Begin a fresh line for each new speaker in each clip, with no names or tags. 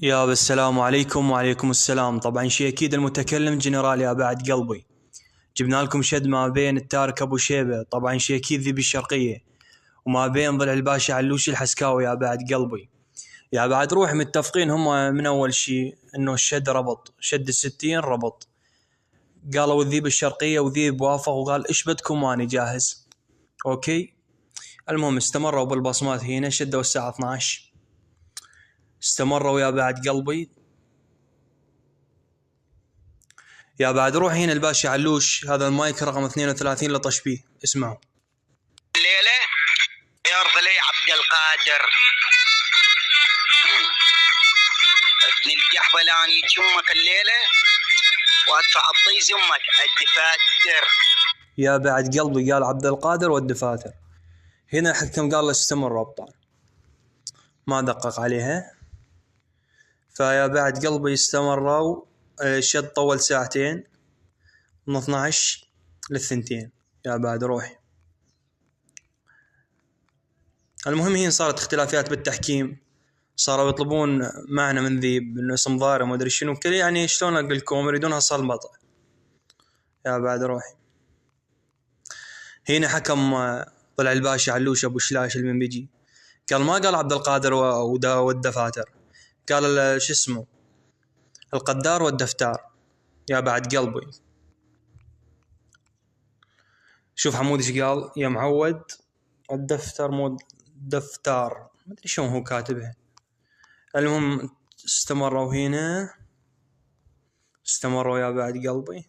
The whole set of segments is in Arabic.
السلام عليكم وعليكم السلام. طبعا شي أكيد المتكلم جنرال يا بعد قلبي. جبنا لكم شد ما بين التارك أبو شيبة، طبعا شي أكيد ذي بالشرقية، وما بين ضلع الباشا علوش الحسكاوي يا بعد قلبي. يا بعد روح متفقين هم من أول شي إنه الشد ربط، شد 60 ربط. قالوا ذي بالشرقية وذي بوافق وقال إيش بدكم وأنا جاهز. أوكي. المهم استمروا بالبصمات هنا، شدوا الساعة 12. استمروا يا بعد قلبي. يا بعد روح هنا الباشا علوش، هذا المايك رقم 32 لطش بيه، اسمعوا.
الليلة يرضى لي عبد القادر ابن الجحبلاني جمك الليلة وادفع الطيز امك الدفاتر.
يا بعد قلبي قال عبد القادر والدفاتر. هنا الحكم قال له استمر ربطان، ما دقق عليها. فيا بعد قلبي استمروا. الشد طول ساعتين من 12 للثنتين. يا بعد روحي. المهم هنا صارت اختلافات بالتحكيم، صاروا يطلبون معنا من ذيب انه اسم ضارب وما ادري شنو كذا، يعني شلون اقول لكم يريدونها صلمطه. يا بعد روحي. هنا حكم طلع الباشا علوش ابو شلاش اللي من بيجي، قال ما قال عبد القادر والدفاتر، قال شو اسمه القدار والدفتار. يا بعد قلبي شوف حمود ايش قال يا معود، الدفتر مو دفتار، ما ادري شلون هو كاتبها. المهم استمروا هنا، استمروا يا بعد قلبي.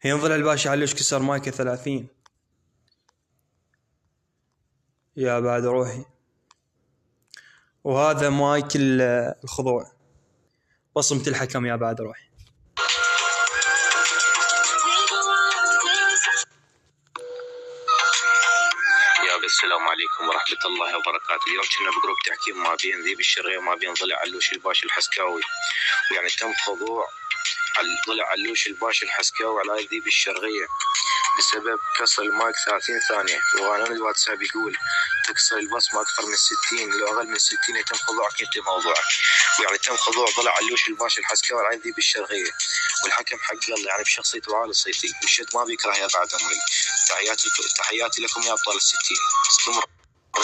هنا ظل الباشا علوش كسر مايكه 30. يا بعد روحي. وهذا مايك الخضوع، بصمة الحكم يا بعد روحي.
السلام عليكم ورحمة الله وبركاته. اليوم كنا بجروب تحكيم ما بين ذيب الشرقية وما بين ضلع علوش الباشا الحسكاوي، ويعني تم خضوع ضلع علوش الباشا الحسكاوي على ذيب الشرقية بسبب كسر المايك 30 ثانية. وقانون الواتساب يقول تكسر البصمة أكثر من 60، لو أقل من 60 يتم خضوعك أنت موضوعك. ويعني تم خضوع ضلع علوش الباشا الحسكاوي على ذيب الشرقية، والحكم حق الله يعني بشخصيته وعلى صيتي، والشد ما بيكره يا بعد أمري. تحياتي لكم يا أبطال ال60. استمر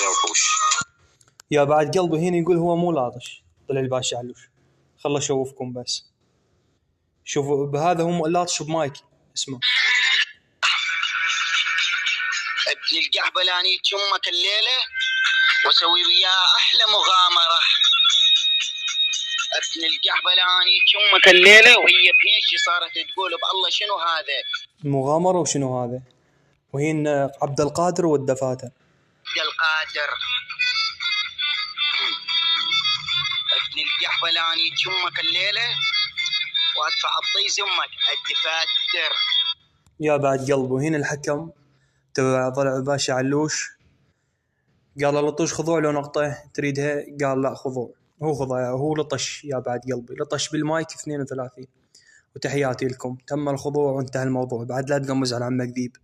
يا وحوش.
يا بعد قلبي هنا يقول هو مو لاطش طلع الباشا علوش. خل اشوفكم بس، شوفوا بهذا هم لاطش بمايك. اسمع.
ابن الجحبلاني تمك الليلة وسوي وياه أحلى مغامرة. ابن الجحبلاني تمك الليلة وهي بنيشي صارت تقول بالله شنو هذا
مغامرة وشنو هذا. وهنا عبد القادر والدفاتر.
عبد القادر ابن الجحبلاني تمك الليلة وادفع الطيز امك الدفاتر.
يا بعد قلبه هنا الحكم تبع ضلع الباشا علوش قال له لطش خضوع لو نقطه تريدها، قال لا خضوع. هو خضوع، هو لطش يا بعد قلبي، لطش بالمايك 32. وتحياتي لكم، تم الخضوع وانتهى الموضوع. بعد لا تقمز على عمك ذيب.